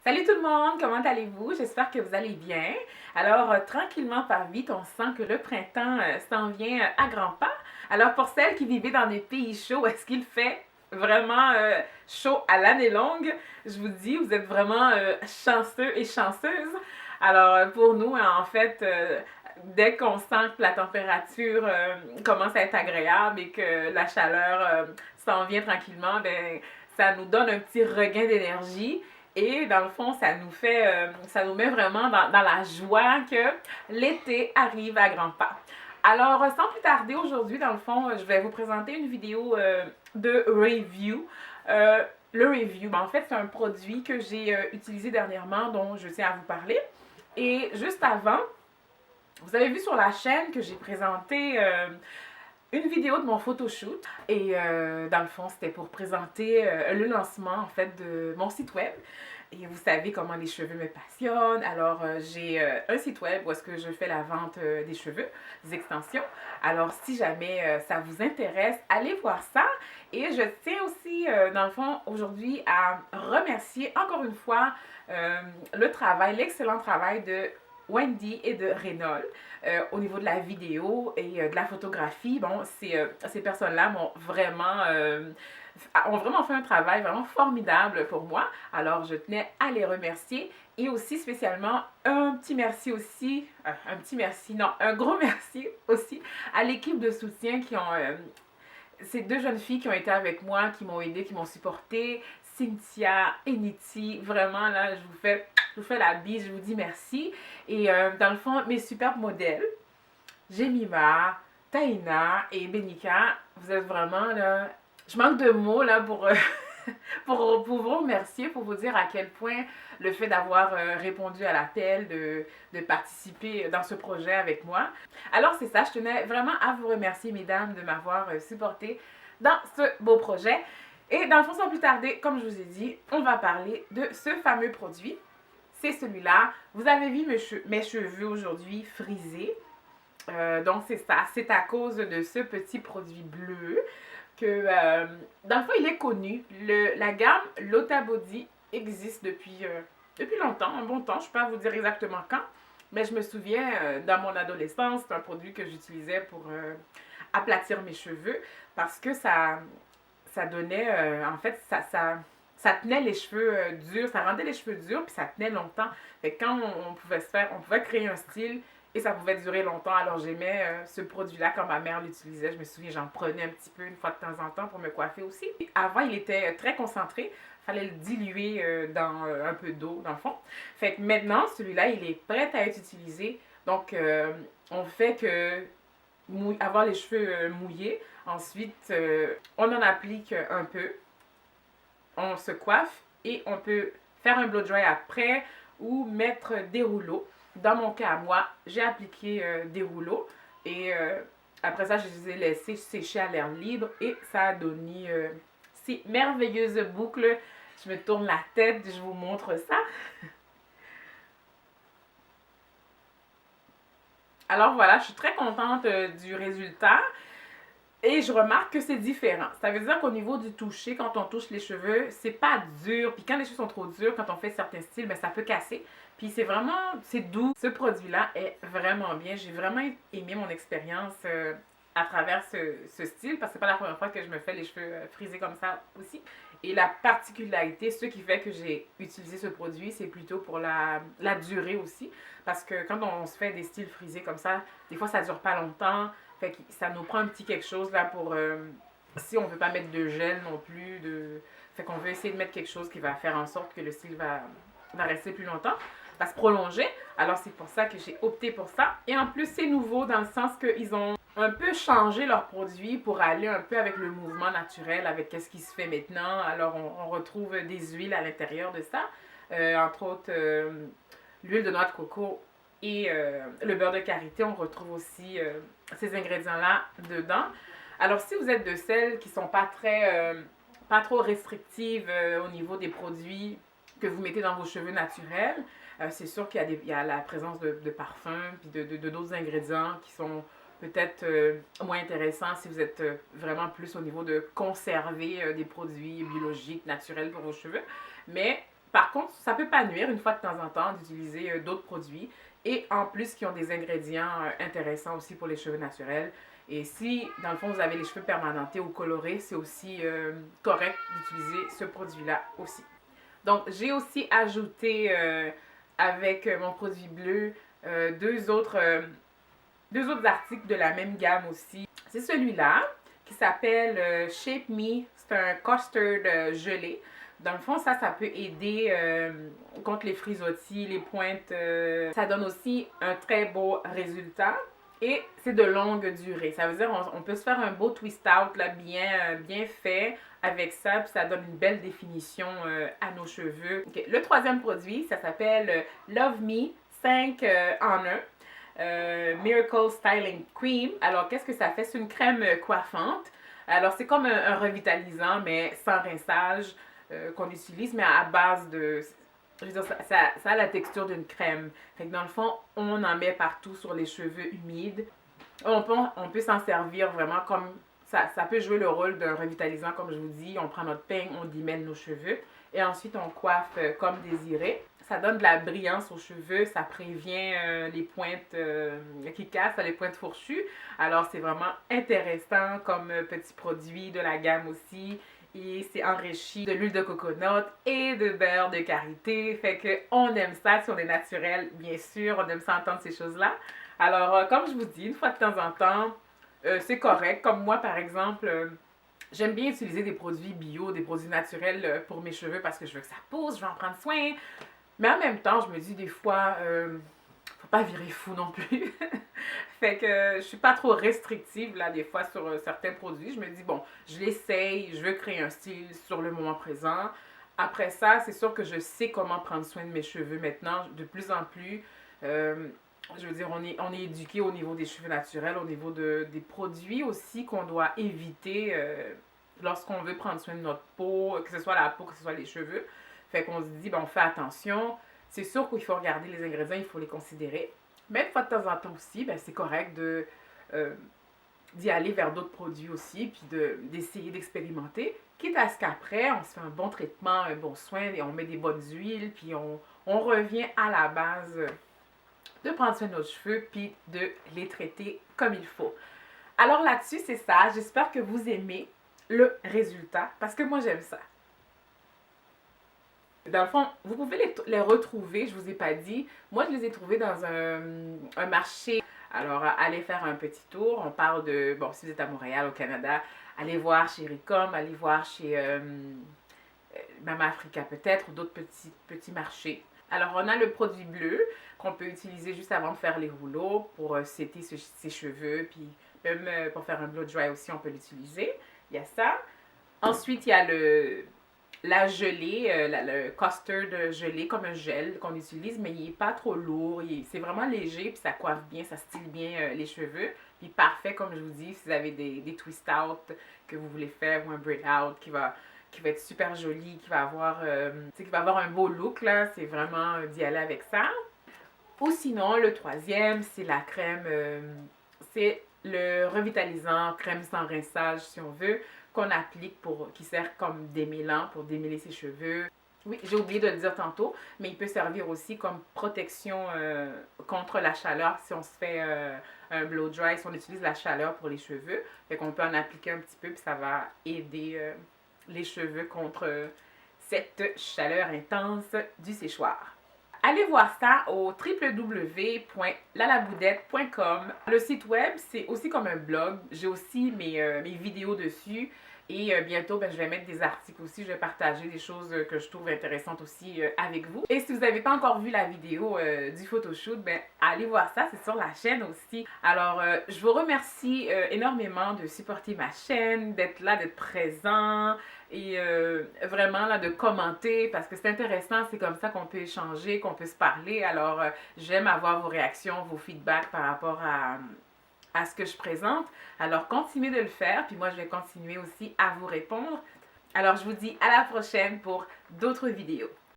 Salut tout le monde, comment allez-vous? J'espère que vous allez bien. Alors, tranquillement par vite, on sent que le printemps s'en vient à grands pas. Alors, pour celles qui vivent dans des pays chauds, est-ce qu'il fait vraiment chaud à l'année longue? Je vous dis, vous êtes vraiment chanceux et chanceuses. Alors, pour nous, en fait, dès qu'on sent que la température commence à être agréable et que la chaleur s'en vient tranquillement, ben, ça nous donne un petit regain d'énergie. Et dans le fond, ça nous met vraiment dans la joie que l'été arrive à grands pas. Alors, sans plus tarder, aujourd'hui, dans le fond, je vais vous présenter une vidéo de review. Le review, ben, en fait, c'est un produit que j'ai utilisé dernièrement, dont je tiens à vous parler. Et juste avant, vous avez vu sur la chaîne que j'ai présenté une vidéo de mon photoshoot. Et dans le fond, c'était pour présenter le lancement, en fait, de mon site web. Et vous savez comment les cheveux me passionnent. Alors, j'ai un site web où est-ce que je fais la vente des cheveux, des extensions. Alors, si jamais ça vous intéresse, allez voir ça. Et je tiens aussi, dans le fond, aujourd'hui à remercier encore une fois le travail, l'excellent travail de Wendy et de Rénol au niveau de la vidéo et de la photographie. Bon, ces personnes-là ont vraiment fait un travail vraiment formidable pour moi. Alors, je tenais à les remercier et aussi spécialement un petit merci aussi, un petit merci, non, un gros merci aussi à l'équipe de soutien qui ont ces deux jeunes filles qui ont été avec moi, qui m'ont aidé, qui m'ont supporté, Cynthia et Niti, vraiment là, je vous fais la bise, je vous dis merci. Et dans le fond, mes superbes modèles, Jemima, Taina et Benika, vous êtes vraiment là, je manque de mots là pour vous remercier, pour vous dire à quel point le fait d'avoir répondu à l'appel, de participer dans ce projet avec moi. Alors c'est ça, je tenais vraiment à vous remercier mesdames de m'avoir supporté dans ce beau projet. Et dans le fond, sans plus tarder, comme je vous ai dit, on va parler de ce fameux produit. C'est celui-là. Vous avez vu mes cheveux aujourd'hui frisés. Donc c'est ça, c'est à cause de ce petit produit bleu que, dans le fond, il est connu. La gamme Lota Body existe depuis longtemps, un bon temps. Je ne peux pas vous dire exactement quand, mais je me souviens, dans mon adolescence, c'est un produit que j'utilisais pour aplatir mes cheveux parce que ça donnait, en fait, ça tenait les cheveux durs, ça rendait les cheveux durs, puis ça tenait longtemps. Fait que quand on pouvait créer un style et ça pouvait durer longtemps. Alors j'aimais ce produit-là quand ma mère l'utilisait. Je me souviens, j'en prenais un petit peu une fois de temps en temps pour me coiffer aussi. Et avant, il était très concentré. Il fallait le diluer dans un peu d'eau, dans le fond. Fait que maintenant, celui-là, il est prêt à être utilisé. Donc, on fait que avoir les cheveux mouillés. Ensuite, on en applique un peu. On se coiffe et on peut faire un blow dry après ou mettre des rouleaux. Dans mon cas à moi, j'ai appliqué des rouleaux et après ça, je les ai laissés sécher à l'air libre et ça a donné ces merveilleuses boucles. Je me tourne la tête, je vous montre ça. Alors voilà, je suis très contente du résultat. Et je remarque que c'est différent. Ça veut dire qu'au niveau du toucher, quand on touche les cheveux, c'est pas dur. Puis quand les cheveux sont trop durs, quand on fait certains styles, ben ça peut casser. Puis c'est doux. Ce produit-là est vraiment bien. J'ai vraiment aimé mon expérience à travers ce style parce que c'est pas la première fois que je me fais les cheveux frisés comme ça aussi. Et la particularité, ce qui fait que j'ai utilisé ce produit, c'est plutôt pour la durée aussi. Parce que quand on se fait des styles frisés comme ça, des fois ça dure pas longtemps. Fait que ça nous prend un petit quelque chose là pour... si on veut pas mettre de gel non plus, fait qu'on veut essayer de mettre quelque chose qui va faire en sorte que le style va rester plus longtemps, va se prolonger. Alors c'est pour ça que j'ai opté pour ça. Et en plus c'est nouveau dans le sens qu'ils ont un peu changé leurs produits pour aller un peu avec le mouvement naturel, avec ce qui se fait maintenant. Alors on retrouve des huiles à l'intérieur de ça, entre autres l'huile de noix de coco et le beurre de karité. On retrouve aussi ces ingrédients-là dedans. Alors, si vous êtes de celles qui ne sont pas trop restrictives au niveau des produits que vous mettez dans vos cheveux naturels, c'est sûr qu'il y a la présence de parfums puis d'autres ingrédients qui sont peut-être moins intéressants si vous êtes vraiment plus au niveau de conserver des produits biologiques, naturels pour vos cheveux. Mais Par contre, ça peut pas nuire une fois de temps en temps d'utiliser d'autres produits et en plus qui ont des ingrédients intéressants aussi pour les cheveux naturels. Et si, dans le fond, vous avez les cheveux permanentés ou colorés, c'est aussi correct d'utiliser ce produit-là aussi. Donc, j'ai aussi ajouté avec mon produit bleu deux autres articles de la même gamme aussi. C'est celui-là qui s'appelle Shape Me. C'est un custard gelé. Dans le fond, ça peut aider contre les frisottis, les pointes. Ça donne aussi un très beau résultat. Et c'est de longue durée. Ça veut dire on peut se faire un beau twist out là, bien fait avec ça. Puis ça donne une belle définition à nos cheveux. Okay. Le troisième produit, ça s'appelle Love Me 5 en 1. Miracle Styling Cream. Alors, qu'est-ce que ça fait? C'est une crème coiffante. Alors, c'est comme un revitalisant, mais sans rinçage qu'on utilise, mais à base de... Je veux dire, ça a la texture d'une crème. Fait que dans le fond, on en met partout sur les cheveux humides. On peut s'en servir vraiment comme... Ça peut jouer le rôle d'un revitalisant, comme je vous dis. On prend notre peigne, on dimène nos cheveux. Et ensuite, on coiffe comme désiré. Ça donne de la brillance aux cheveux. Ça prévient les pointes qui cassent, les pointes fourchues. Alors, c'est vraiment intéressant comme petit produit de la gamme aussi. Et c'est enrichi de l'huile de coconut et de beurre de karité. Fait que on aime ça si on est naturel, bien sûr. On aime ça entendre ces choses-là. Alors, comme je vous dis, une fois de temps en temps, c'est correct. Comme moi, par exemple, j'aime bien utiliser des produits bio, des produits naturels pour mes cheveux parce que je veux que ça pousse, je veux en prendre soin. Mais en même temps, je me dis des fois, faut pas virer fou non plus. Fait que je suis pas trop restrictive là des fois sur certains produits. Je me dis bon, je l'essaye, je veux créer un style sur le moment présent. Après ça, c'est sûr que je sais comment prendre soin de mes cheveux maintenant, de plus en plus. Je veux dire, on est éduqué au niveau des cheveux naturels, au niveau des produits aussi qu'on doit éviter lorsqu'on veut prendre soin de notre peau, que ce soit la peau, que ce soit les cheveux. Fait qu'on se dit, ben, on fait attention. C'est sûr qu'il faut regarder les ingrédients, il faut les considérer. Mais de fois de temps en temps aussi, ben, c'est correct d'y aller vers d'autres produits aussi, puis d'essayer d'expérimenter. Quitte à ce qu'après, on se fait un bon traitement, un bon soin, et on met des bonnes huiles, puis on revient à la base de prendre soin de nos cheveux, puis de les traiter comme il faut. Alors là-dessus, c'est ça. J'espère que vous aimez le résultat, parce que moi, j'aime ça. Dans le fond, vous pouvez les retrouver, je ne vous ai pas dit. Moi, je les ai trouvés dans un marché. Alors, allez faire un petit tour. On parle de, bon, si vous êtes à Montréal, au Canada, allez voir chez Ricom, allez voir chez Mama Africa peut-être, ou d'autres petits marchés. Alors, on a le produit bleu qu'on peut utiliser juste avant de faire les rouleaux pour setter ses cheveux, puis même pour faire un blow dry aussi, on peut l'utiliser. Il y a ça. Ensuite, il y a la gelée, le custard gelé comme un gel qu'on utilise, mais il n'est pas trop lourd. C'est vraiment léger, puis ça coiffe bien, ça style bien les cheveux. Puis parfait, comme je vous dis, si vous avez des twist out que vous voulez faire ou un braid out qui va être super joli, qui va avoir un beau look, là, c'est vraiment d'y aller avec ça. Ou sinon, le troisième, c'est la crème, c'est le revitalisant, crème sans rinçage si on veut, qu'on applique qui sert comme démêlant pour démêler ses cheveux. Oui, j'ai oublié de le dire tantôt, mais il peut servir aussi comme protection contre la chaleur si on se fait un blow dry, si on utilise la chaleur pour les cheveux. Fait qu'on peut en appliquer un petit peu, puis ça va aider les cheveux contre cette chaleur intense du séchoir. Allez voir ça au www.lalaboudette.com. Le site web, c'est aussi comme un blog. J'ai aussi mes vidéos dessus. Et bientôt, je vais mettre des articles aussi. Je vais partager des choses que je trouve intéressantes aussi avec vous. Et si vous n'avez pas encore vu la vidéo du photoshoot, allez voir ça. C'est sur la chaîne aussi. Alors, je vous remercie énormément de supporter ma chaîne, d'être là, d'être présent. Et vraiment là de commenter parce que c'est intéressant, c'est comme ça qu'on peut échanger, qu'on peut se parler. Alors j'aime avoir vos réactions, vos feedbacks par rapport à ce que je présente. Alors continuez de le faire, puis moi je vais continuer aussi à vous répondre. Alors je vous dis à la prochaine pour d'autres vidéos.